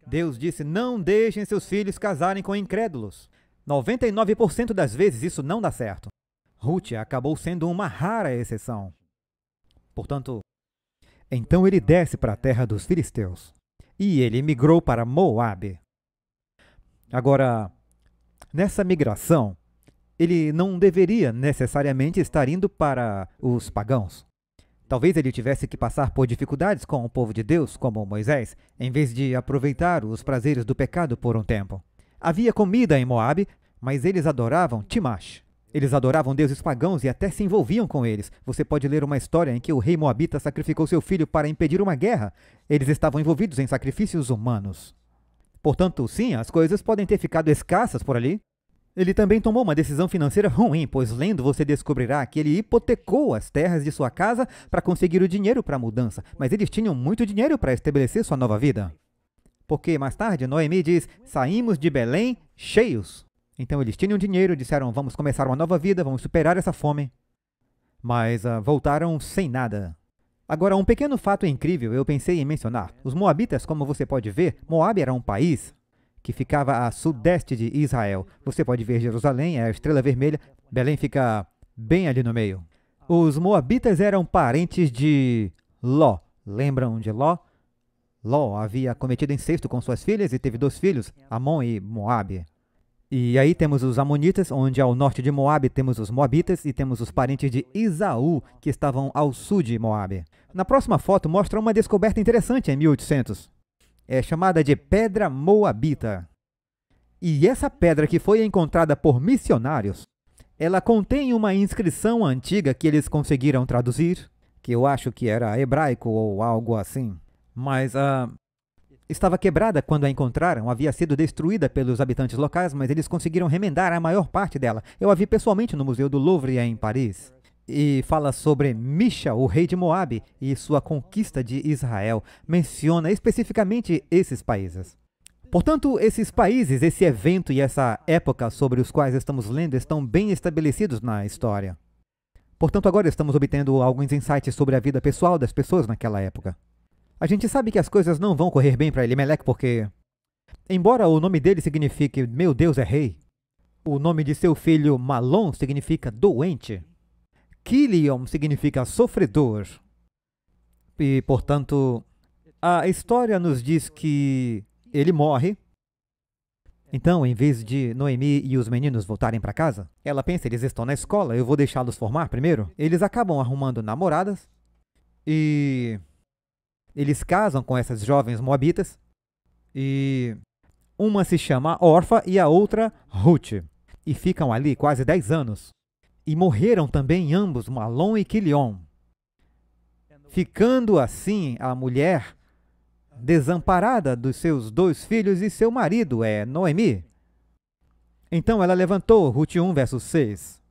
Deus disse, não deixem seus filhos casarem com incrédulos. 99% das vezes isso não dá certo. Ruth acabou sendo uma rara exceção. Portanto, então ele desce para a terra dos filisteus. E ele migrou para Moabe. Agora, nessa migração, ele não deveria necessariamente estar indo para os pagãos. Talvez ele tivesse que passar por dificuldades com o povo de Deus, como Moisés, em vez de aproveitar os prazeres do pecado por um tempo. Havia comida em Moabe, mas eles adoravam Timash. Eles adoravam deuses pagãos e até se envolviam com eles. Você pode ler uma história em que o rei moabita sacrificou seu filho para impedir uma guerra. Eles estavam envolvidos em sacrifícios humanos. Portanto, sim, as coisas podem ter ficado escassas por ali. Ele também tomou uma decisão financeira ruim, pois lendo você descobrirá que ele hipotecou as terras de sua casa para conseguir o dinheiro para a mudança, mas eles tinham muito dinheiro para estabelecer sua nova vida. Porque mais tarde Noemi diz, saímos de Belém cheios. Então eles tinham dinheiro, disseram, vamos começar uma nova vida, vamos superar essa fome. Mas voltaram sem nada. Agora, um pequeno fato incrível eu pensei em mencionar. Os moabitas, como você pode ver, Moabe era um país que ficava a sudeste de Israel. Você pode ver Jerusalém, é a estrela vermelha, Belém fica bem ali no meio. Os moabitas eram parentes de Ló. Lembram de Ló? Ló havia cometido incesto com suas filhas e teve 2 filhos, Amon e Moabe. E aí temos os amonitas, onde ao norte de Moabe temos os moabitas e temos os parentes de Esaú, que estavam ao sul de Moabe. Na próxima foto mostra uma descoberta interessante em 1800. É chamada de Pedra Moabita. E essa pedra que foi encontrada por missionários, ela contém uma inscrição antiga que eles conseguiram traduzir, que eu acho que era hebraico ou algo assim. Mas estava quebrada quando a encontraram, havia sido destruída pelos habitantes locais, mas eles conseguiram remendar a maior parte dela. Eu a vi pessoalmente no Museu do Louvre em Paris. E fala sobre Misha, o rei de Moabe, e sua conquista de Israel. Menciona especificamente esses países. Portanto, esses países, esse evento e essa época sobre os quais estamos lendo estão bem estabelecidos na história. Portanto, agora estamos obtendo alguns insights sobre a vida pessoal das pessoas naquela época. A gente sabe que as coisas não vão correr bem para Elimeleque porque, embora o nome dele signifique meu Deus é rei, o nome de seu filho Malom significa doente. Quilion significa sofredor. E, portanto, a história nos diz que ele morre. Então, em vez de Noemi e os meninos voltarem para casa, ela pensa, eles estão na escola, eu vou deixá-los formar primeiro. Eles acabam arrumando namoradas e eles casam com essas jovens moabitas. E uma se chama Orfa e a outra Ruth. E ficam ali quase 10 anos. E morreram também ambos, Malom e Quilion. Ficando assim a mulher desamparada dos seus 2 filhos e seu marido, Noemi. Então ela levantou, Ruth 1, verso 6,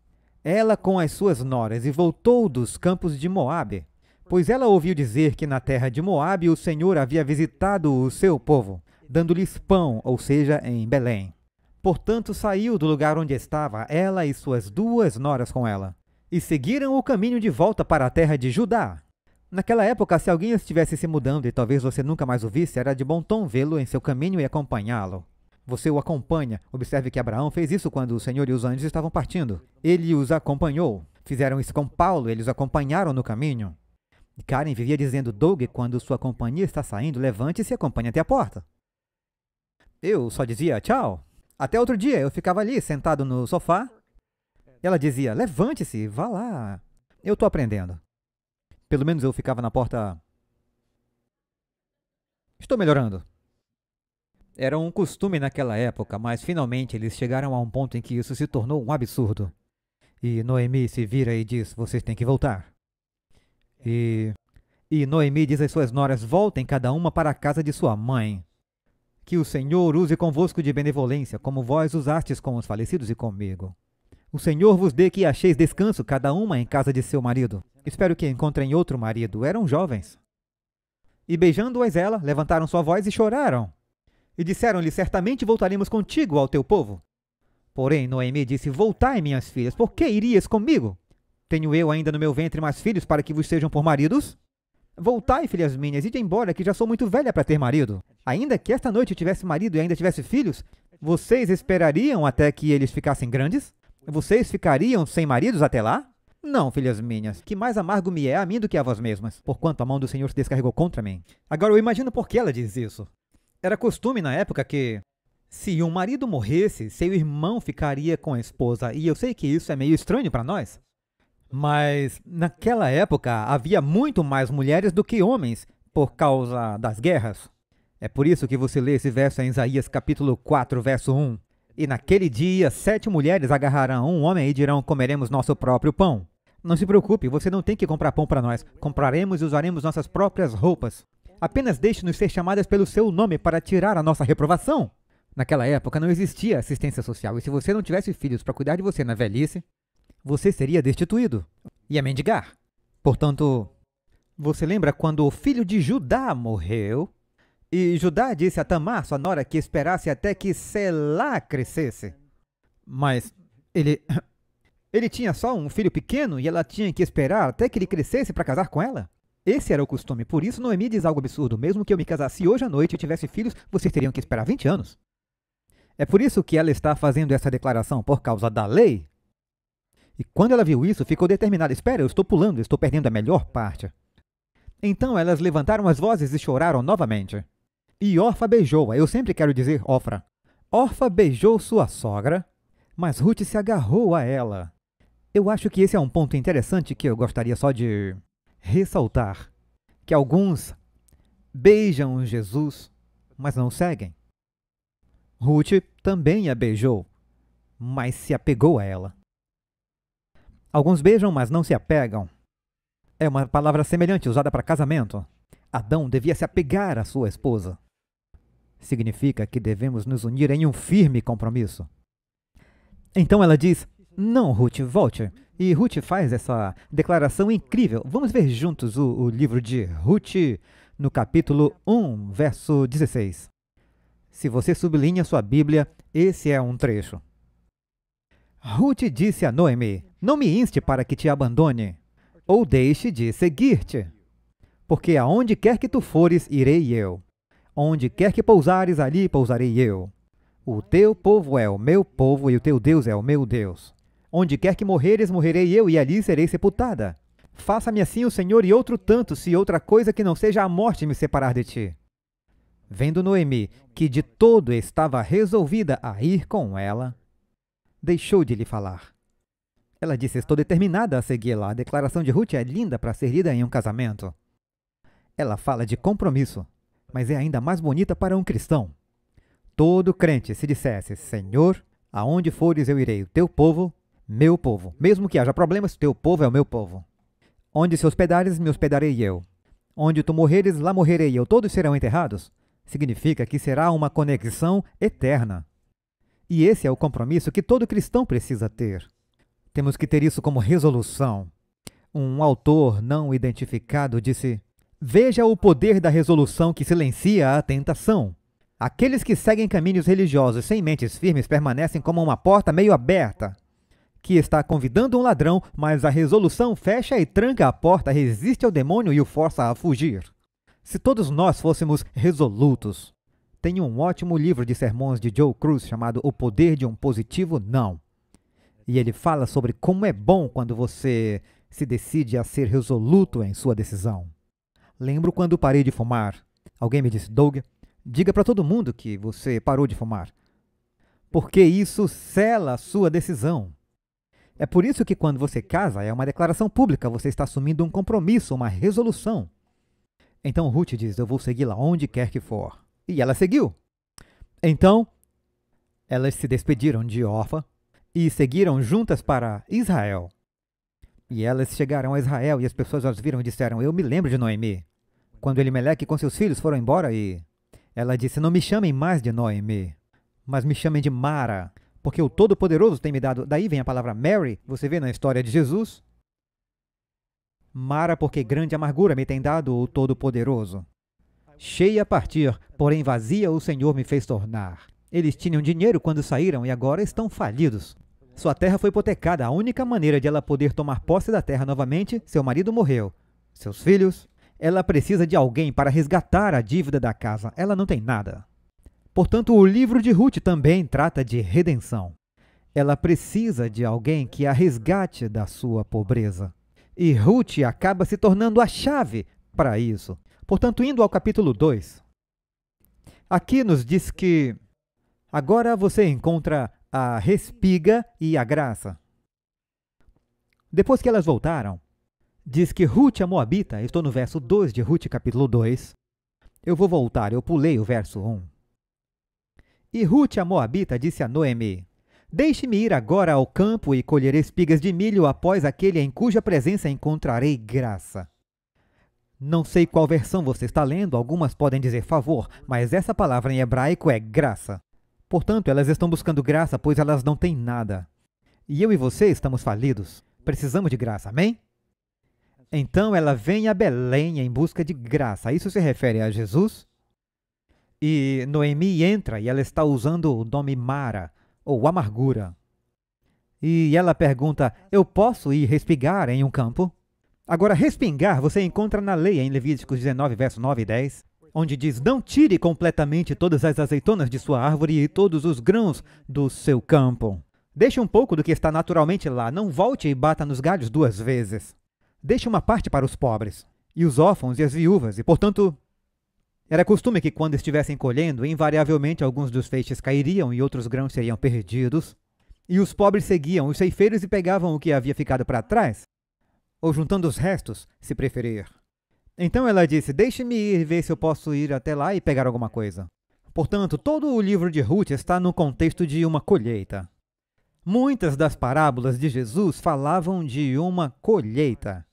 ela com as suas noras, e voltou dos campos de Moabe, pois ela ouviu dizer que na terra de Moabe o Senhor havia visitado o seu povo, dando-lhes pão, ou seja, em Belém. Portanto, saiu do lugar onde estava, ela e suas 2 noras com ela, e seguiram o caminho de volta para a terra de Judá. Naquela época, se alguém estivesse se mudando e talvez você nunca mais o visse, era de bom tom vê-lo em seu caminho e acompanhá-lo. Você o acompanha. Observe que Abraão fez isso quando o Senhor e os anjos estavam partindo. Ele os acompanhou. Fizeram isso com Paulo, eles o acompanharam no caminho. E Karen vivia dizendo, Doug, quando sua companhia está saindo, levante-se e acompanhe até a porta. Eu só dizia tchau. Até outro dia, eu ficava ali, sentado no sofá. Ela dizia, levante-se, vá lá. Eu estou aprendendo. Pelo menos eu ficava na porta. Estou melhorando. Era um costume naquela época, mas finalmente eles chegaram a um ponto em que isso se tornou um absurdo. E Noemi se vira e diz, vocês têm que voltar. E Noemi diz às suas noras, voltem cada uma para a casa de sua mãe. Que o Senhor use convosco de benevolência, como vós usastes com os falecidos e comigo. O Senhor vos dê que acheis descanso, cada uma em casa de seu marido. Espero que encontrem outro marido. Eram jovens. E beijando-as ela, levantaram sua voz e choraram. E disseram-lhe, certamente voltaremos contigo ao teu povo. Porém, Noemi disse, voltai, minhas filhas, por que irias comigo? Tenho eu ainda no meu ventre mais filhos para que vos sejam por maridos? Voltai, filhas minhas, ide embora, que já sou muito velha para ter marido. Ainda que esta noite eu tivesse marido e ainda tivesse filhos, vocês esperariam até que eles ficassem grandes? Vocês ficariam sem maridos até lá? Não, filhas minhas, que mais amargo me é a mim do que a vós mesmas, porquanto a mão do Senhor se descarregou contra mim. Agora eu imagino por que ela diz isso. Era costume na época que, se um marido morresse, seu irmão ficaria com a esposa, e eu sei que isso é meio estranho para nós. Mas naquela época havia muito mais mulheres do que homens por causa das guerras. É por isso que você lê esse verso em Isaías capítulo 4, verso 1. E naquele dia 7 mulheres agarrarão um homem e dirão: comeremos nosso próprio pão. Não se preocupe, você não tem que comprar pão para nós. Compraremos e usaremos nossas próprias roupas. Apenas deixe-nos ser chamadas pelo seu nome para tirar a nossa reprovação. Naquela época não existia assistência social, e se você não tivesse filhos para cuidar de você na velhice, você seria destituído, ia mendigar. Portanto, você lembra quando o filho de Judá morreu, e Judá disse a Tamar, sua nora, que esperasse até que Selá crescesse? Mas ele tinha só um filho pequeno e ela tinha que esperar até que ele crescesse para casar com ela? Esse era o costume, por isso Noemi diz algo absurdo. Mesmo que eu me casasse hoje à noite e tivesse filhos, vocês teriam que esperar 20 anos. É por isso que ela está fazendo essa declaração, por causa da lei. E quando ela viu isso, ficou determinada: espera, eu estou pulando, estou perdendo a melhor parte. Então elas levantaram as vozes e choraram novamente. E Orfa beijou-a, eu sempre quero dizer Ofra. Orfa beijou sua sogra, mas Ruth se agarrou a ela. Eu acho que esse é um ponto interessante que eu gostaria só de ressaltar. Que alguns beijam Jesus, mas não seguem. Ruth também a beijou, mas se apegou a ela. Alguns beijam, mas não se apegam. É uma palavra semelhante usada para casamento. Adão devia se apegar à sua esposa. Significa que devemos nos unir em um firme compromisso. Então ela diz: não, Ruth, volte. E Ruth faz essa declaração incrível. Vamos ver juntos o livro de Ruth, no capítulo 1, verso 16. Se você sublinha sua Bíblia, esse é um trecho. Ruth disse a Noemi: não me inste para que te abandone, ou deixe de seguir-te. Porque aonde quer que tu fores, irei eu. Onde quer que pousares, ali pousarei eu. O teu povo é o meu povo, e o teu Deus é o meu Deus. Onde quer que morreres, morrerei eu, e ali serei sepultada. Faça-me assim o Senhor e outro tanto, se outra coisa que não seja a morte me separar de ti. Vendo Noemi que de todo estava resolvida a ir com ela, deixou de lhe falar. Ela disse: estou determinada a segui-la. A declaração de Ruth é linda para ser lida em um casamento. Ela fala de compromisso, mas é ainda mais bonita para um cristão. Todo crente, se dissesse: Senhor, aonde fores eu irei, o teu povo, meu povo. Mesmo que haja problemas, teu povo é o meu povo. Onde se hospedares, me hospedarei eu. Onde tu morreres, lá morrerei eu. Todos serão enterrados. Significa que será uma conexão eterna. E esse é o compromisso que todo cristão precisa ter. Temos que ter isso como resolução. Um autor não identificado disse: veja o poder da resolução que silencia a tentação. Aqueles que seguem caminhos religiosos sem mentes firmes permanecem como uma porta meio aberta, que está convidando um ladrão, mas a resolução fecha e tranca a porta, resiste ao demônio e o força a fugir. Se todos nós fôssemos resolutos. Tem um ótimo livro de sermões de Joe Cruz chamado O Poder de um Positivo Não. E ele fala sobre como é bom quando você se decide a ser resoluto em sua decisão. Lembro quando parei de fumar. Alguém me disse: Doug, diga para todo mundo que você parou de fumar, porque isso sela a sua decisão. É por isso que quando você casa, é uma declaração pública, você está assumindo um compromisso, uma resolução. Então Ruth diz: eu vou segui-la onde quer que for. E ela seguiu. Então, elas se despediram de Orfa e seguiram juntas para Israel. E elas chegaram a Israel e as pessoas as viram e disseram: eu me lembro de Noemi, quando Elimeleque com seus filhos foram embora. E ela disse: não me chamem mais de Noemi, mas me chamem de Mara, porque o Todo-Poderoso tem me dado. Daí vem a palavra Mary, você vê na história de Jesus. Mara, porque grande amargura me tem dado o Todo-Poderoso. Cheia a partir, porém vazia o Senhor me fez tornar. Eles tinham dinheiro quando saíram e agora estão falidos. Sua terra foi hipotecada. A única maneira de ela poder tomar posse da terra novamente, seu marido morreu. Seus filhos, Ela precisa de alguém para resgatar a dívida da casa. Ela não tem nada. Portanto, o livro de Ruth também trata de redenção. Ela precisa de alguém que a resgate da sua pobreza. E Ruth acaba se tornando a chave para isso. Portanto, indo ao capítulo 2, aqui nos diz que agora você encontra a respiga e a graça. Depois que elas voltaram, diz que Ruth a Moabita, estou no verso 2 de Ruth capítulo 2, eu vou voltar, eu pulei o verso 1. E Ruth a Moabita disse a Noemi: deixe-me ir agora ao campo e colher espigas de milho após aquele em cuja presença encontrarei graça. Não sei qual versão você está lendo, algumas podem dizer favor, mas essa palavra em hebraico é graça. Portanto, elas estão buscando graça, pois elas não têm nada. E eu e você estamos falidos. Precisamos de graça, amém? Então ela vem a Belém em busca de graça. Isso se refere a Jesus? E Noemi entra e ela está usando o nome Mara, ou amargura. E ela pergunta: eu posso ir respigar em um campo? Agora, respingar você encontra na lei em Levíticos 19, verso 9 e 10, onde diz: não tire completamente todas as azeitonas de sua árvore e todos os grãos do seu campo. Deixe um pouco do que está naturalmente lá, não volte e bata nos galhos 2 vezes. Deixe uma parte para os pobres, e os órfãos e as viúvas, e, portanto, era costume que quando estivessem colhendo, invariavelmente alguns dos feixes cairiam e outros grãos seriam perdidos, e os pobres seguiam os ceifeiros e pegavam o que havia ficado para trás, ou juntando os restos, se preferir. Então ela disse: deixe-me ir ver se eu posso ir até lá e pegar alguma coisa. Portanto, todo o livro de Ruth está no contexto de uma colheita. Muitas das parábolas de Jesus falavam de uma colheita.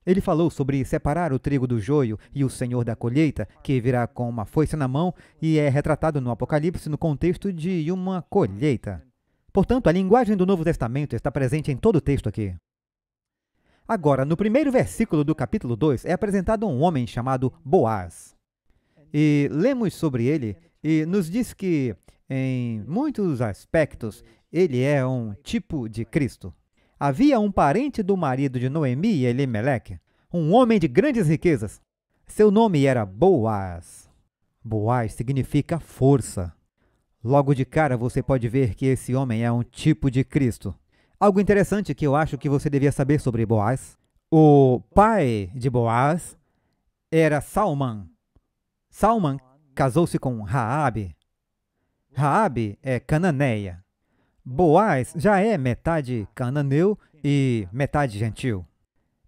Ele falou sobre separar o trigo do joio e o Senhor da colheita, que virá com uma foice na mão, e é retratado no Apocalipse no contexto de uma colheita. Portanto, a linguagem do Novo Testamento está presente em todo o texto aqui. Agora, no primeiro versículo do capítulo 2, é apresentado um homem chamado Boaz. E lemos sobre ele, e nos diz que, em muitos aspectos, ele é um tipo de Cristo. Havia um parente do marido de Noemi, Elimeleque, um homem de grandes riquezas. Seu nome era Boaz. Boaz significa força. Logo de cara você pode ver que esse homem é um tipo de Cristo. Algo interessante que eu acho que você devia saber sobre Boaz. O pai de Boaz era Salmão. Salmão casou-se com Raabe. Raabe é cananeia. Boaz já é metade cananeu e metade gentil.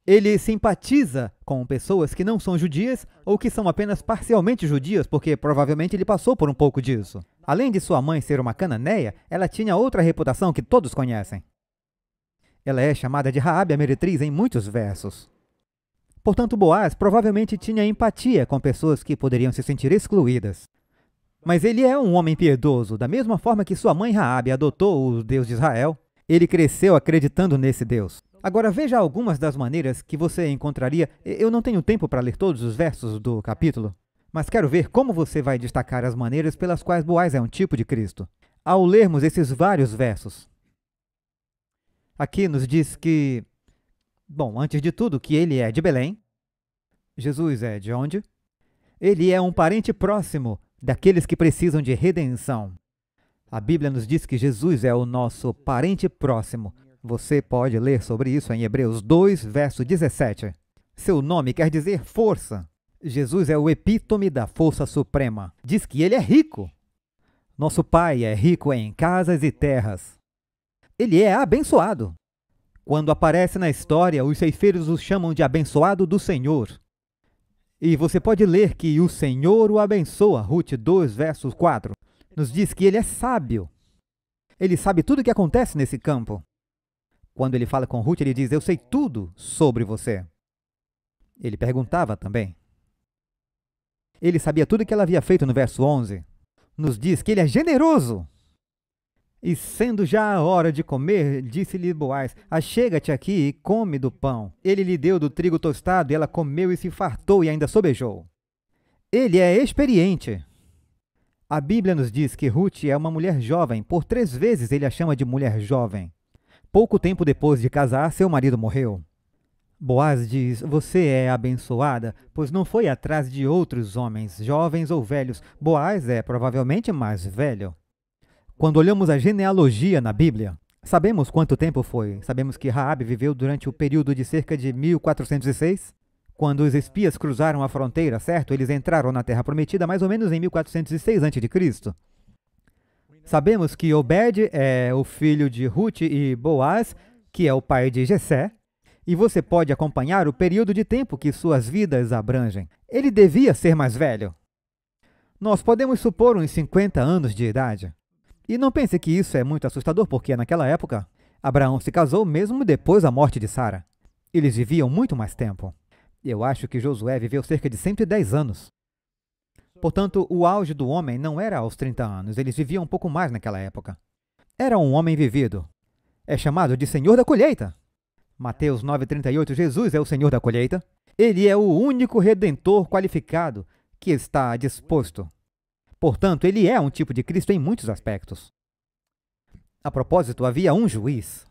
Ele simpatiza com pessoas que não são judias ou que são apenas parcialmente judias, porque provavelmente ele passou por um pouco disso. Além de sua mãe ser uma cananeia, ela tinha outra reputação que todos conhecem. Ela é chamada de Raabe a meretriz em muitos versos. Portanto, Boaz provavelmente tinha empatia com pessoas que poderiam se sentir excluídas. Mas ele é um homem piedoso, da mesma forma que sua mãe Raabe adotou o Deus de Israel. Ele cresceu acreditando nesse Deus. Agora veja algumas das maneiras que você encontraria. Eu não tenho tempo para ler todos os versos do capítulo, mas quero ver como você vai destacar as maneiras pelas quais Boaz é um tipo de Cristo. Ao lermos esses vários versos, aqui nos diz que, bom, antes de tudo, que ele é de Belém. Jesus é de onde? Ele é um parente próximo daqueles que precisam de redenção. A Bíblia nos diz que Jesus é o nosso parente próximo. Você pode ler sobre isso em Hebreus 2, verso 17. Seu nome quer dizer força. Jesus é o epítome da força suprema. Diz que ele é rico. Nosso Pai é rico em casas e terras. Ele é abençoado. Quando aparece na história, os ceifeiros o chamam de abençoado do Senhor. E você pode ler que o Senhor o abençoa. Ruth 2, verso 4. Nos diz que ele é sábio. Ele sabe tudo o que acontece nesse campo. Quando ele fala com Ruth, ele diz: eu sei tudo sobre você. Ele perguntava também. Ele sabia tudo o que ela havia feito no verso 11. Nos diz que ele é generoso. E sendo já a hora de comer, disse-lhe Boaz: achega-te aqui e come do pão. Ele lhe deu do trigo tostado e ela comeu e se fartou e ainda sobejou. Ele é experiente. A Bíblia nos diz que Ruth é uma mulher jovem. Por 3 vezes ele a chama de mulher jovem. Pouco tempo depois de casar, seu marido morreu. Boaz diz: você é abençoada, pois não foi atrás de outros homens, jovens ou velhos. Boaz é provavelmente mais velho. Quando olhamos a genealogia na Bíblia, sabemos quanto tempo foi. Sabemos que Raabe viveu durante o período de cerca de 1406, quando os espias cruzaram a fronteira, certo? Eles entraram na Terra Prometida mais ou menos em 1406 a.C. Sabemos que Obed é o filho de Ruth e Boaz, que é o pai de Jessé, e você pode acompanhar o período de tempo que suas vidas abrangem. Ele devia ser mais velho. Nós podemos supor uns 50 anos de idade. E não pense que isso é muito assustador, porque naquela época, Abraão se casou mesmo depois da morte de Sara. Eles viviam muito mais tempo. Eu acho que Josué viveu cerca de 110 anos. Portanto, o auge do homem não era aos 30 anos, eles viviam um pouco mais naquela época. Era um homem vivido. É chamado de Senhor da colheita. Mateus 9,38, Jesus é o Senhor da colheita. Ele é o único redentor qualificado que está disposto. Portanto, ele é um tipo de Cristo em muitos aspectos. A propósito, havia um juiz.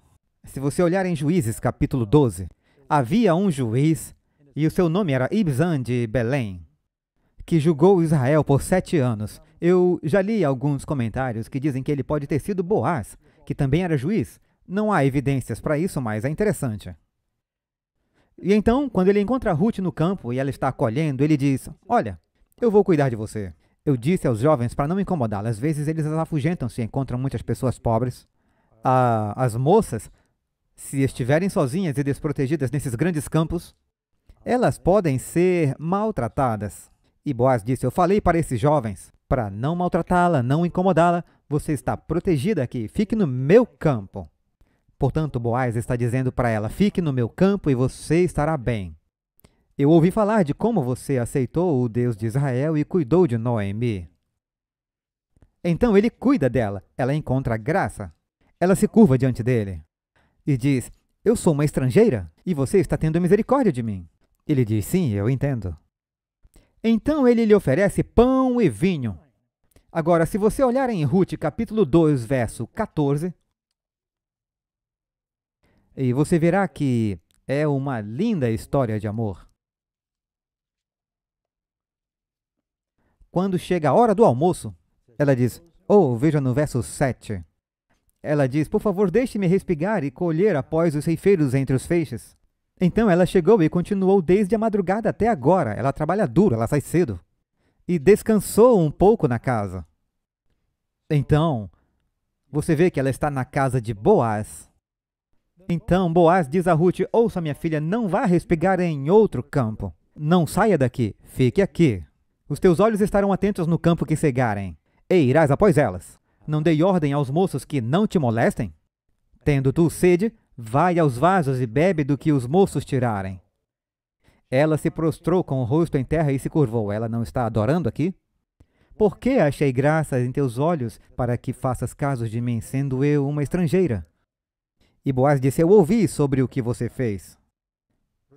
Se você olhar em Juízes capítulo 12, havia um juiz, e o seu nome era Ibzan de Belém, que julgou Israel por 7 anos. Eu já li alguns comentários que dizem que ele pode ter sido Boaz, que também era juiz. Não há evidências para isso, mas é interessante. E então, quando ele encontra Ruth no campo e ela está colhendo, ele diz: olha, eu vou cuidar de você. Eu disse aos jovens para não incomodá-la. Às vezes eles as afugentam se encontram muitas pessoas pobres. As moças, se estiverem sozinhas e desprotegidas nesses grandes campos, elas podem ser maltratadas. E Boaz disse: eu falei para esses jovens, para não maltratá-la, não incomodá-la, você está protegida aqui, fique no meu campo. Portanto, Boaz está dizendo para ela: fique no meu campo e você estará bem. Eu ouvi falar de como você aceitou o Deus de Israel e cuidou de Noemi. Então ele cuida dela, ela encontra graça. Ela se curva diante dele e diz: eu sou uma estrangeira e você está tendo misericórdia de mim. Ele diz: sim, eu entendo. Então ele lhe oferece pão e vinho. Agora, se você olhar em Ruth, capítulo 2, verso 14, e você verá que é uma linda história de amor. Quando chega a hora do almoço, ela diz: oh, veja no verso 7. Ela diz: por favor, deixe-me respigar e colher após os ceifeiros entre os feixes. Então ela chegou e continuou desde a madrugada até agora. Ela trabalha duro, ela sai cedo. E descansou um pouco na casa. Então, você vê que ela está na casa de Boaz. Então Boaz diz a Ruth: ouça, minha filha, não vá respigar em outro campo. Não saia daqui, fique aqui. Os teus olhos estarão atentos no campo que cegarem, e irás após elas. Não dei ordem aos moços que não te molestem? Tendo tu sede, vai aos vasos e bebe do que os moços tirarem. Ela se prostrou com o rosto em terra e se curvou. Ela não está adorando aqui? Por que achei graça em teus olhos para que faças caso de mim, sendo eu uma estrangeira? E Boaz disse: eu ouvi sobre o que você fez.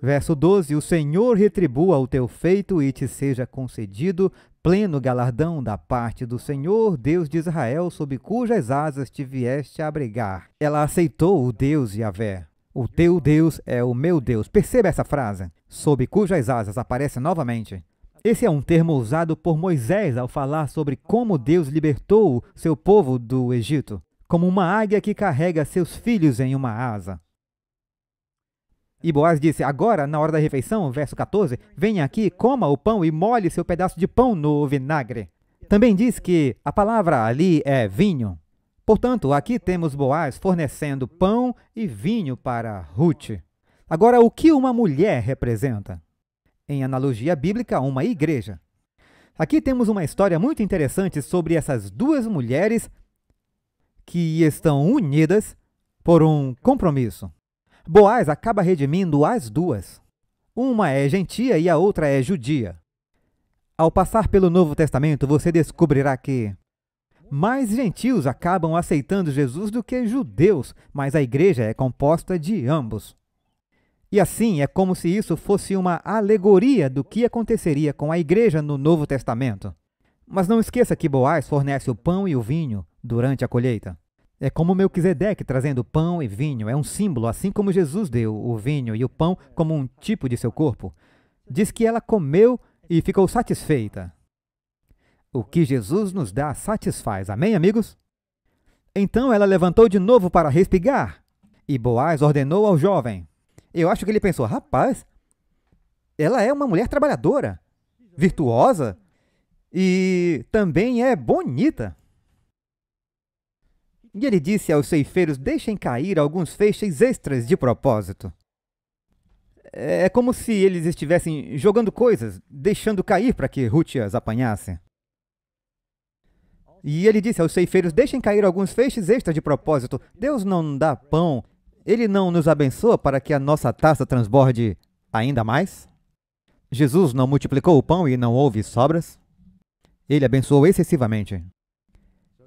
Verso 12: o Senhor retribua o teu feito e te seja concedido pleno galardão da parte do Senhor, Deus de Israel, sob cujas asas te vieste a abrigar. Ela aceitou o Deus Yahvé. O teu Deus é o meu Deus. Perceba essa frase. Sob cujas asas aparece novamente. Esse é um termo usado por Moisés ao falar sobre como Deus libertou seu povo do Egito, como uma águia que carrega seus filhos em uma asa. E Boaz disse: agora, na hora da refeição, verso 14, venha aqui, coma o pão e molhe seu pedaço de pão no vinagre. Também diz que a palavra ali é vinho. Portanto, aqui temos Boaz fornecendo pão e vinho para Ruth. Agora, o que uma mulher representa? Em analogia bíblica, uma igreja. Aqui temos uma história muito interessante sobre essas duas mulheres que estão unidas por um compromisso. Boaz acaba redimindo as duas. Uma é gentia e a outra é judia. Ao passar pelo Novo Testamento, você descobrirá que mais gentios acabam aceitando Jesus do que judeus, mas a igreja é composta de ambos. E assim, é como se isso fosse uma alegoria do que aconteceria com a igreja no Novo Testamento. Mas não esqueça que Boaz fornece o pão e o vinho durante a colheita. É como Melquisedeque trazendo pão e vinho. É um símbolo, assim como Jesus deu o vinho e o pão como um tipo de seu corpo. Diz que ela comeu e ficou satisfeita. O que Jesus nos dá satisfaz. Amém, amigos? Então ela levantou de novo para respigar. E Boaz ordenou ao jovem. Eu acho que ele pensou, rapaz, ela é uma mulher trabalhadora, virtuosa e também é bonita. E ele disse aos ceifeiros, deixem cair alguns feixes extras de propósito. É como se eles estivessem jogando coisas, deixando cair para que Ruth as apanhasse. E ele disse aos ceifeiros, deixem cair alguns feixes extras de propósito. Deus não dá pão, Ele não nos abençoa para que a nossa taça transborde ainda mais? Jesus não multiplicou o pão e não houve sobras? Ele abençoou excessivamente.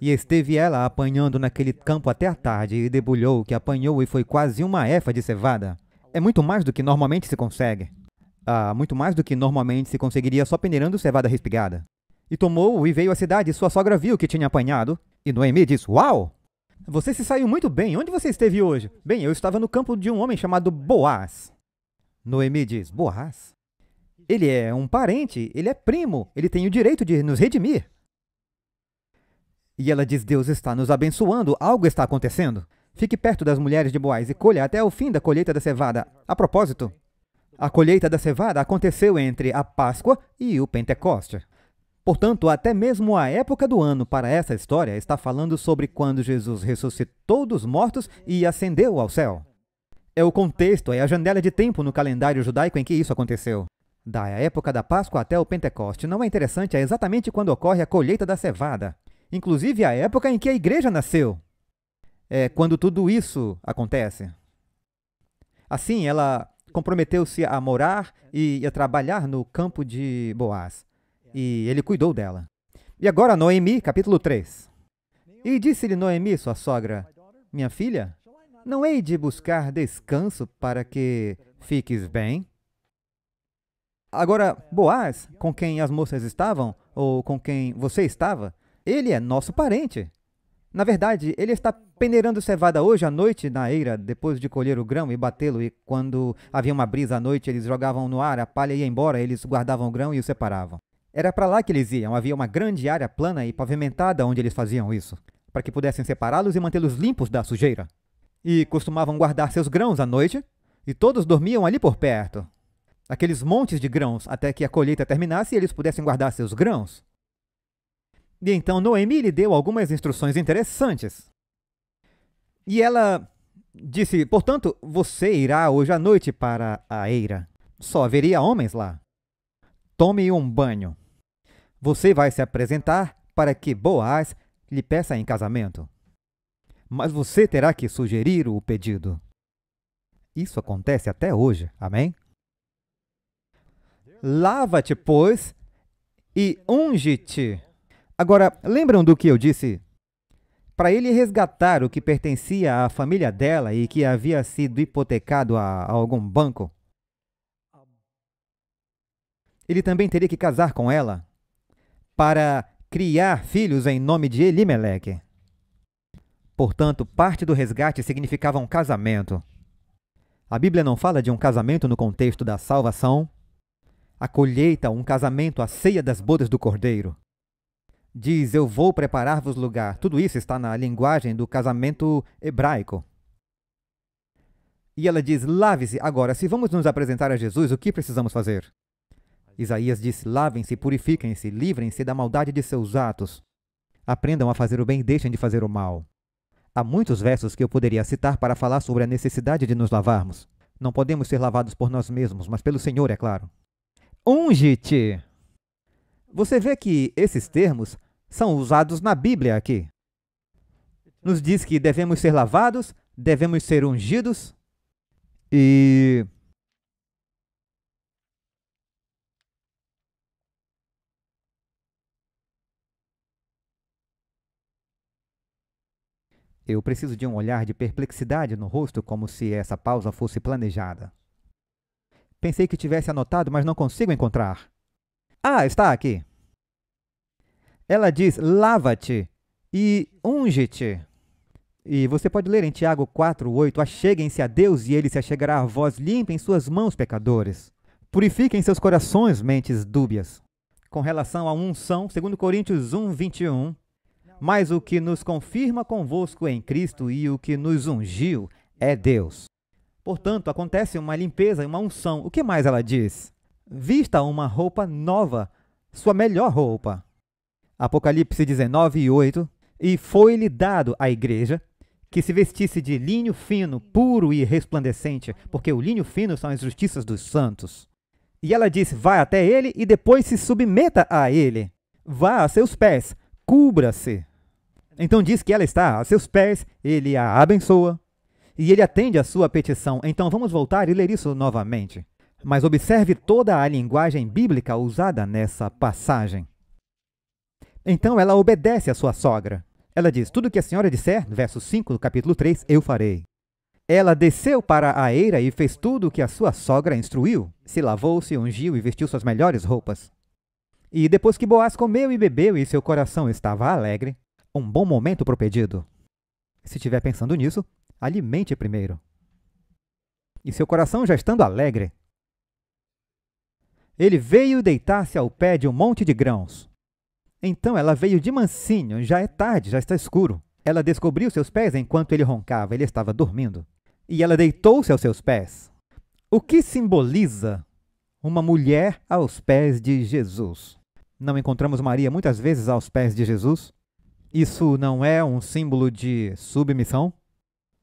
E esteve ela apanhando naquele campo até a tarde, e debulhou o que apanhou e foi quase uma efa de cevada. É muito mais do que normalmente se consegue. Muito mais do que normalmente se conseguiria só peneirando cevada respigada. E tomou e veio à cidade, e sua sogra viu que tinha apanhado. E Noemi disse, uau! Você se saiu muito bem. Onde você esteve hoje? Bem, eu estava no campo de um homem chamado Boaz. Noemi diz, Boaz? Ele é um parente, ele é primo, ele tem o direito de nos redimir. E ela diz, Deus está nos abençoando, algo está acontecendo. Fique perto das mulheres de Boaz e colha até o fim da colheita da cevada. A propósito, a colheita da cevada aconteceu entre a Páscoa e o Pentecoste. Portanto, até mesmo a época do ano para essa história está falando sobre quando Jesus ressuscitou dos mortos e ascendeu ao céu. É o contexto, é a janela de tempo no calendário judaico em que isso aconteceu. Da época da Páscoa até o Pentecoste. Não é interessante? É exatamente quando ocorre a colheita da cevada. Inclusive a época em que a igreja nasceu. É quando tudo isso acontece. Assim, ela comprometeu-se a morar e a trabalhar no campo de Boaz. E ele cuidou dela. E agora Noemi, capítulo 3. E disse-lhe Noemi, sua sogra, minha filha, não hei de buscar descanso para que fiques bem? Agora, Boaz, com quem as moças estavam, ou com quem você estava, ele é nosso parente. Na verdade, ele está peneirando cevada hoje à noite na eira, depois de colher o grão e batê-lo, e quando havia uma brisa à noite, eles jogavam no ar, a palha ia embora, eles guardavam o grão e o separavam. Era para lá que eles iam, havia uma grande área plana e pavimentada onde eles faziam isso, para que pudessem separá-los e mantê-los limpos da sujeira. E costumavam guardar seus grãos à noite, e todos dormiam ali por perto. Aqueles montes de grãos, até que a colheita terminasse e eles pudessem guardar seus grãos. E então Noemi lhe deu algumas instruções interessantes. E ela disse, portanto, você irá hoje à noite para a eira. Só haveria homens lá. Tome um banho. Você vai se apresentar para que Boaz lhe peça em casamento. Mas você terá que sugerir o pedido. Isso acontece até hoje, amém? Lava-te, pois, e unge-te. Agora, lembram do que eu disse? Para ele resgatar o que pertencia à família dela e que havia sido hipotecado a algum banco, ele também teria que casar com ela para criar filhos em nome de Elimeleque. Portanto, parte do resgate significava um casamento. A Bíblia não fala de um casamento no contexto da salvação. A colheita, um casamento, a ceia das bodas do Cordeiro. Diz, eu vou preparar-vos lugar. Tudo isso está na linguagem do casamento hebraico. E ela diz, lave-se. Agora, se vamos nos apresentar a Jesus, o que precisamos fazer? Isaías disse, lavem-se, purifiquem-se, livrem-se da maldade de seus atos. Aprendam a fazer o bem e deixem de fazer o mal. Há muitos versos que eu poderia citar para falar sobre a necessidade de nos lavarmos. Não podemos ser lavados por nós mesmos, mas pelo Senhor, é claro. Unge-te. Você vê que esses termos são usados na Bíblia aqui. Nos diz que devemos ser lavados, devemos ser ungidos e... Eu preciso de um olhar de perplexidade no rosto, como se essa pausa fosse planejada. Pensei que tivesse anotado, mas não consigo encontrar. Ah, está aqui. Ela diz, lava-te e unge-te. E você pode ler em Tiago 4:8, acheguem-se a Deus e Ele se achegará a vós, limpem suas mãos, pecadores. Purifiquem seus corações, mentes dúbias. Com relação à unção, 2 Coríntios 1:21, mas o que nos confirma convosco em Cristo e o que nos ungiu é Deus. Portanto, acontece uma limpeza, uma unção. O que mais ela diz? Vista uma roupa nova, sua melhor roupa. Apocalipse 19:8, e foi-lhe dado à igreja que se vestisse de linho fino, puro e resplandecente, porque o linho fino são as justiças dos santos. E ela disse, vá até ele e depois se submeta a ele. Vá a seus pés, cubra-se. Então diz que ela está a seus pés, ele a abençoa e ele atende a sua petição. Então vamos voltar e ler isso novamente. Mas observe toda a linguagem bíblica usada nessa passagem. Então ela obedece à sua sogra. Ela diz, tudo que a senhora disser, verso 5 do capítulo 3, eu farei. Ela desceu para a eira e fez tudo o que a sua sogra instruiu. Se lavou, se ungiu e vestiu suas melhores roupas. E depois que Boaz comeu e bebeu e seu coração estava alegre, um bom momento para o pedido. Se estiver pensando nisso, alimente primeiro. E seu coração já estando alegre, ele veio deitar-se ao pé de um monte de grãos. Então ela veio de mansinho, já é tarde, já está escuro. Ela descobriu seus pés enquanto ele roncava, ele estava dormindo. E ela deitou-se aos seus pés. O que simboliza uma mulher aos pés de Jesus? Não encontramos Maria muitas vezes aos pés de Jesus? Isso não é um símbolo de submissão?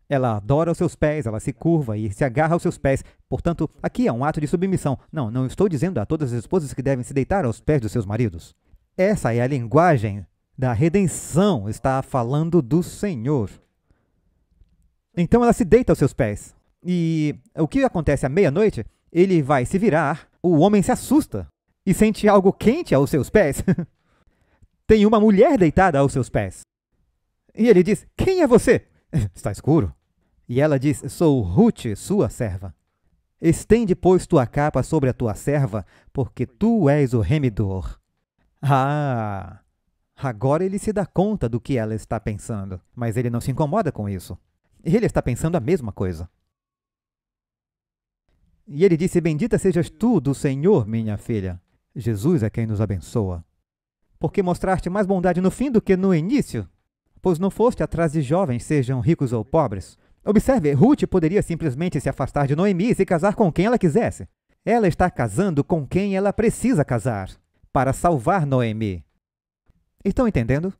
Ela adora os seus pés, ela se curva e se agarra aos seus pés. Portanto, aqui é um ato de submissão. Não estou dizendo a todas as esposas que devem se deitar aos pés dos seus maridos. Essa é a linguagem da redenção, está falando do Senhor. Então ela se deita aos seus pés. E o que acontece à meia-noite? Ele vai se virar, o homem se assusta e sente algo quente aos seus pés. Tem uma mulher deitada aos seus pés. E ele diz, quem é você? Está escuro. E ela diz, sou Ruth, sua serva. Estende, pois, tua capa sobre a tua serva, porque tu és o remidor. Ah, agora ele se dá conta do que ela está pensando, mas ele não se incomoda com isso. Ele está pensando a mesma coisa. E ele disse, bendita sejas tu do Senhor, minha filha. Jesus é quem nos abençoa. Porque mostraste mais bondade no fim do que no início? Pois não foste atrás de jovens, sejam ricos ou pobres. Observe, Ruth poderia simplesmente se afastar de Noemi e se casar com quem ela quisesse. Ela está casando com quem ela precisa casar, para salvar Noemi. Estão entendendo?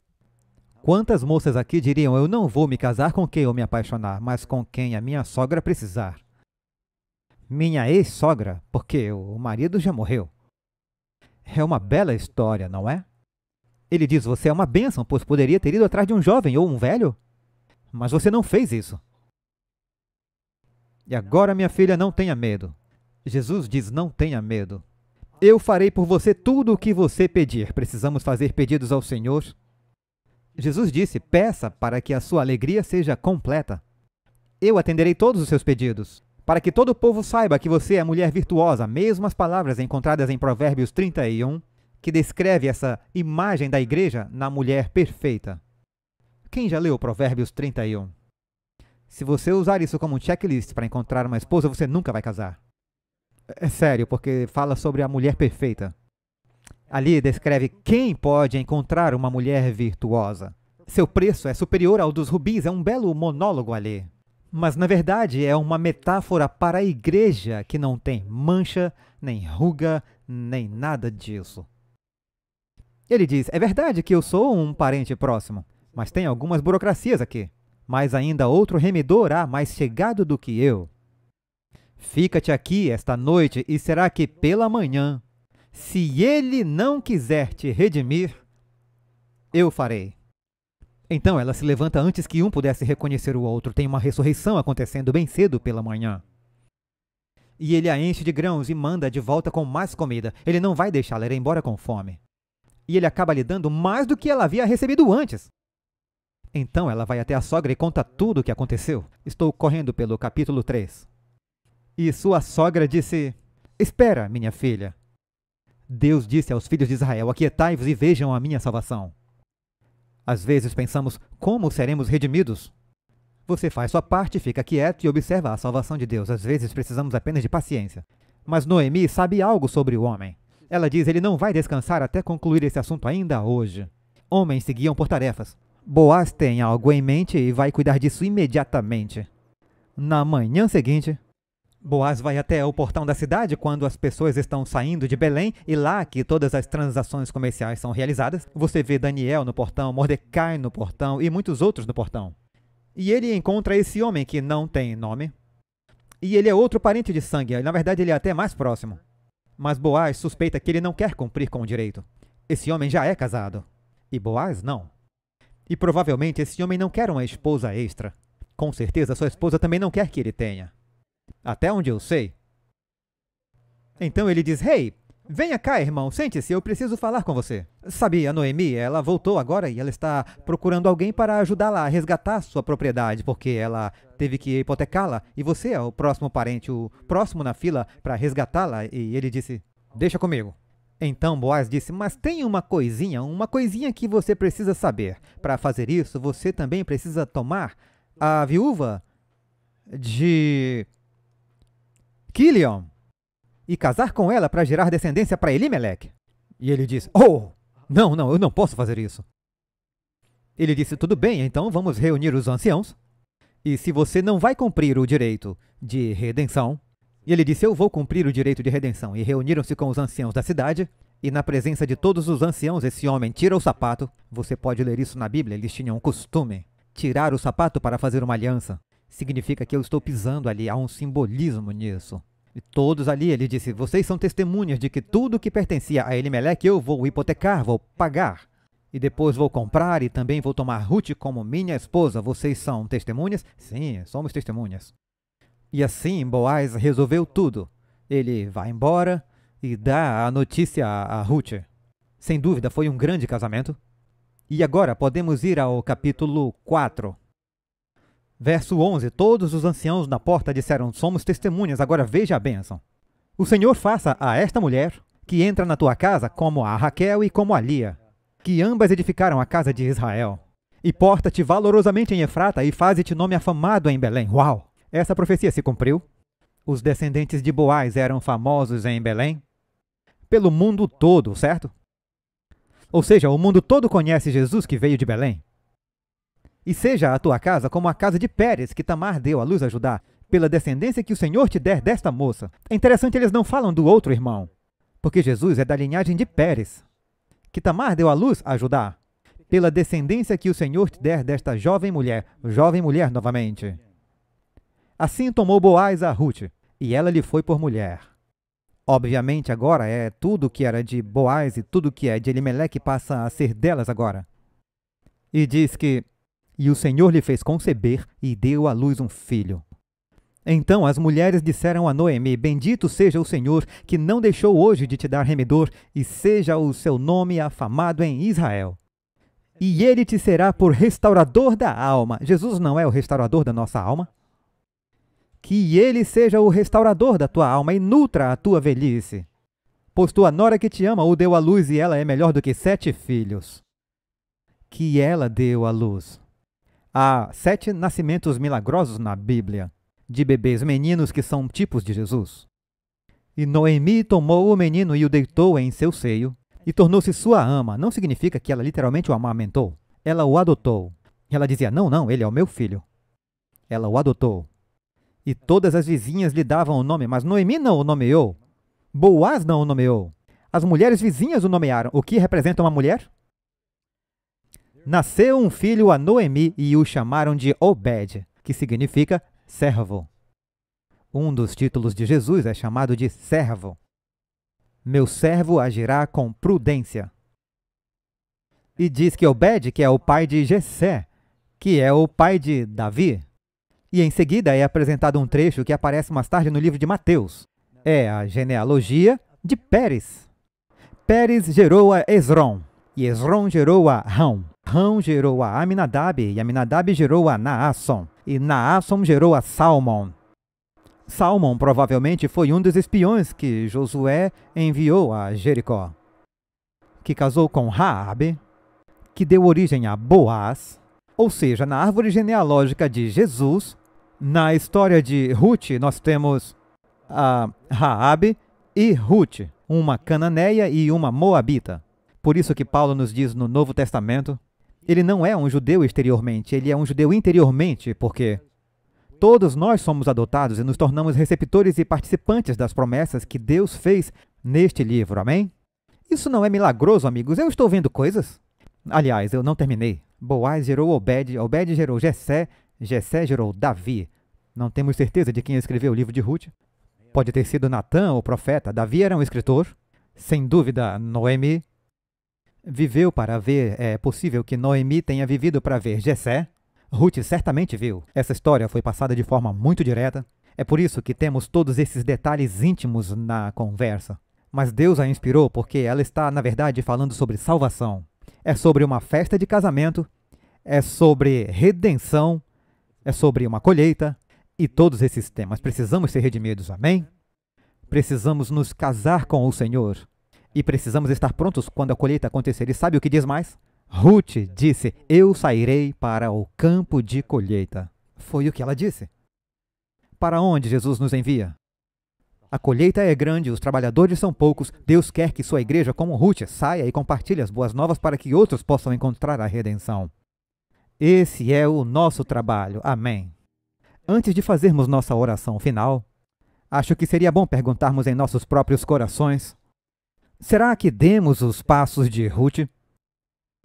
Quantas moças aqui diriam, eu não vou me casar com quem eu me apaixonar, mas com quem a minha sogra precisar. Minha ex-sogra, porque o marido já morreu. É uma bela história, não é? Ele diz, você é uma bênção, pois poderia ter ido atrás de um jovem ou um velho. Mas você não fez isso. E agora, minha filha, não tenha medo. Jesus diz, não tenha medo. Eu farei por você tudo o que você pedir. Precisamos fazer pedidos ao Senhor. Jesus disse, peça para que a sua alegria seja completa. Eu atenderei todos os seus pedidos, para que todo o povo saiba que você é mulher virtuosa, mesmas palavras encontradas em Provérbios 31, que descreve essa imagem da igreja na mulher perfeita. Quem já leu Provérbios 31? Se você usar isso como um checklist para encontrar uma esposa, você nunca vai casar. É sério, porque fala sobre a mulher perfeita. Ali descreve quem pode encontrar uma mulher virtuosa. Seu preço é superior ao dos rubis, é um belo monólogo ali. Mas, na verdade, é uma metáfora para a igreja que não tem mancha, nem ruga, nem nada disso. Ele diz, é verdade que eu sou um parente próximo, mas tem algumas burocracias aqui. Mas ainda outro remidor há mais chegado do que eu. Fica-te aqui esta noite e será que pela manhã, se ele não quiser te redimir, eu farei. Então ela se levanta antes que um pudesse reconhecer o outro. Tem uma ressurreição acontecendo bem cedo pela manhã. E ele a enche de grãos e manda de volta com mais comida. Ele não vai deixá-la ir embora com fome. E ele acaba lhe dando mais do que ela havia recebido antes. Então ela vai até a sogra e conta tudo o que aconteceu. Estou correndo pelo capítulo 3. E sua sogra disse, espera, minha filha. Deus disse aos filhos de Israel, aquietai-vos e vejam a minha salvação. Às vezes pensamos, como seremos redimidos? Você faz sua parte, fica quieto e observa a salvação de Deus. Às vezes precisamos apenas de paciência. Mas Noemi sabe algo sobre o homem. Ela diz: ele não vai descansar até concluir esse assunto ainda hoje. Homens se guiam por tarefas. Boaz tem algo em mente e vai cuidar disso imediatamente. Na manhã seguinte, Boaz vai até o portão da cidade quando as pessoas estão saindo de Belém, e lá que todas as transações comerciais são realizadas. Você vê Daniel no portão, Mordecai no portão e muitos outros no portão. E ele encontra esse homem que não tem nome. E ele é outro parente de sangue, na verdade ele é até mais próximo. Mas Boaz suspeita que ele não quer cumprir com o direito. Esse homem já é casado. E Boaz não. E provavelmente esse homem não quer uma esposa extra. Com certeza sua esposa também não quer que ele tenha. Até onde eu sei. Então ele diz: Hey, venha cá, irmão, sente-se, eu preciso falar com você. Sabe, a Noemi, ela voltou agora e ela está procurando alguém para ajudá-la a resgatar sua propriedade, porque ela teve que hipotecá-la, e você é o próximo parente, o próximo na fila para resgatá-la. E ele disse: deixa comigo. Então Boaz disse: mas tem uma coisinha que você precisa saber. Para fazer isso, você também precisa tomar a viúva de Quilion e casar com ela para gerar descendência para Elimeleque. E ele disse: oh, não, eu não posso fazer isso. Ele disse: tudo bem, então vamos reunir os anciãos. E se você não vai cumprir o direito de redenção... E ele disse: eu vou cumprir o direito de redenção. E reuniram-se com os anciãos da cidade. E na presença de todos os anciãos, esse homem tira o sapato. Você pode ler isso na Bíblia, eles tinham um costume. Tirar o sapato para fazer uma aliança significa que eu estou pisando ali, há um simbolismo nisso. E todos ali, ele disse: vocês são testemunhas de que tudo que pertencia a Elimeleque eu vou hipotecar, vou pagar. E depois vou comprar e também vou tomar Ruth como minha esposa. Vocês são testemunhas? Sim, somos testemunhas. E assim Boaz resolveu tudo. Ele vai embora e dá a notícia a Ruth. Sem dúvida, foi um grande casamento. E agora podemos ir ao capítulo 4. Verso 11. Todos os anciãos na porta disseram: somos testemunhas, agora veja a bênção. O Senhor faça a esta mulher, que entra na tua casa, como a Raquel e como a Lia, que ambas edificaram a casa de Israel. E porta-te valorosamente em Efrata e faze-te nome afamado em Belém. Uau! Essa profecia se cumpriu. Os descendentes de Boaz eram famosos em Belém pelo mundo todo, certo? Ou seja, o mundo todo conhece Jesus que veio de Belém. E seja a tua casa como a casa de Pérez, que Tamar deu à luz a Judá, pela descendência que o Senhor te der desta moça. É interessante, eles não falam do outro irmão, porque Jesus é da linhagem de Pérez, que Tamar deu à luz a Judá, pela descendência que o Senhor te der desta jovem mulher novamente. Assim tomou Boaz a Ruth, e ela lhe foi por mulher. Obviamente agora é tudo que era de Boaz e tudo que é de Elimeleque passa a ser delas agora. E diz que: e o Senhor lhe fez conceber e deu à luz um filho. Então as mulheres disseram a Noemi: bendito seja o Senhor, que não deixou hoje de te dar remedor, e seja o seu nome afamado em Israel. E ele te será por restaurador da alma. Jesus não é o restaurador da nossa alma? Que ele seja o restaurador da tua alma e nutra a tua velhice. Pois tua nora que te ama o deu à luz e ela é melhor do que 7 filhos. Que ela deu à luz. Há 7 nascimentos milagrosos na Bíblia, de bebês meninos que são tipos de Jesus. E Noemi tomou o menino e o deitou em seu seio, e tornou-se sua ama. Não significa que ela literalmente o amamentou. Ela o adotou. Ela dizia: não, ele é o meu filho. Ela o adotou. E todas as vizinhas lhe davam o nome, mas Noemi não o nomeou. Boaz não o nomeou. As mulheres vizinhas o nomearam. O que representa uma mulher? Nasceu um filho a Noemi e o chamaram de Obed, que significa servo. Um dos títulos de Jesus é chamado de servo. Meu servo agirá com prudência. E diz que Obed, que é o pai de Jessé, que é o pai de Davi. E em seguida é apresentado um trecho que aparece mais tarde no livro de Mateus. É a genealogia de Pérez. Pérez gerou a Esrom, e Esrom gerou a Rão. Rão gerou a Aminadab, e Aminadab gerou a Naasson, e Naasson gerou a Salmon. Salmon provavelmente foi um dos espiões que Josué enviou a Jericó, que casou com Raabe, que deu origem a Boaz, Ou seja, na árvore genealógica de Jesus, na história de Ruth, nós temos a Raabe e Ruth, uma cananeia e uma moabita. Por isso que Paulo nos diz no Novo Testamento, ele não é um judeu exteriormente, ele é um judeu interiormente, porque todos nós somos adotados e nos tornamos receptores e participantes das promessas que Deus fez neste livro, amém? Isso não é milagroso, amigos? Eu estou vendo coisas? Aliás, eu não terminei. Boaz gerou Obed, Obed gerou Jessé, Jessé gerou Davi. Não temos certeza de quem escreveu o livro de Ruth. Pode ter sido Natã, o profeta. Davi era um escritor. Sem dúvida, Noemi viveu para ver. É possível que Noemi tenha vivido para ver Jessé. Ruth certamente viu. Essa história foi passada de forma muito direta. É por isso que temos todos esses detalhes íntimos na conversa. Mas Deus a inspirou porque ela está, na verdade, falando sobre salvação. É sobre uma festa de casamento, é sobre redenção, é sobre uma colheita. E todos esses temas precisamos ser redimidos, amém? Precisamos nos casar com o Senhor. E precisamos estar prontos quando a colheita acontecer. E sabe o que diz mais? Ruth disse, eu sairei para o campo de colheita. Foi o que ela disse. Para onde Jesus nos envia? A colheita é grande, os trabalhadores são poucos. Deus quer que sua igreja, como Ruth, saia e compartilhe as boas novas para que outros possam encontrar a redenção. Esse é o nosso trabalho. Amém. Antes de fazermos nossa oração final, acho que seria bom perguntarmos em nossos próprios corações: será que demos os passos de Ruth?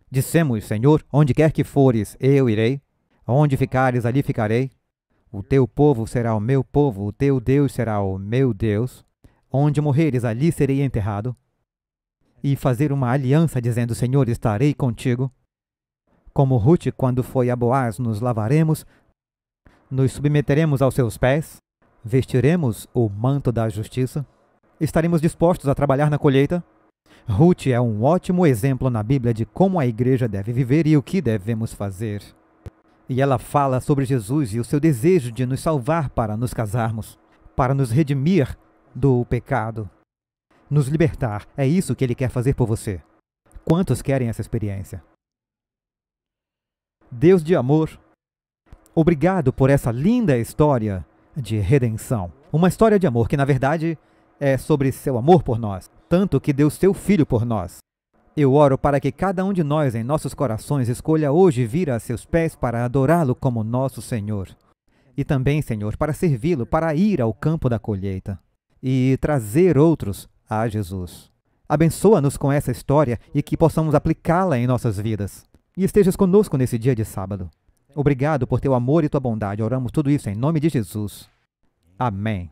Dissemos, Senhor, onde quer que fores, eu irei. Onde ficares, ali ficarei. O teu povo será o meu povo, o teu Deus será o meu Deus. Onde morreres, ali serei enterrado. E fazer uma aliança dizendo, Senhor, estarei contigo. Como Ruth, quando foi a Boaz, nos lavaremos, nos submeteremos aos seus pés, vestiremos o manto da justiça, estaremos dispostos a trabalhar na colheita. Ruth é um ótimo exemplo na Bíblia de como a igreja deve viver e o que devemos fazer. E ela fala sobre Jesus e o seu desejo de nos salvar para nos casarmos, para nos redimir do pecado, nos libertar. É isso que ele quer fazer por você. Quantos querem essa experiência? Deus de amor, obrigado por essa linda história de redenção. Uma história de amor que, na verdade, é sobre seu amor por nós, tanto que deu seu Filho por nós. Eu oro para que cada um de nós, em nossos corações, escolha hoje vir a seus pés para adorá-lo como nosso Senhor. E também, Senhor, para servi-lo, para ir ao campo da colheita e trazer outros a Jesus. Abençoa-nos com essa história e que possamos aplicá-la em nossas vidas. E estejas conosco nesse dia de sábado. Obrigado por teu amor e tua bondade. Oramos tudo isso em nome de Jesus. Amém.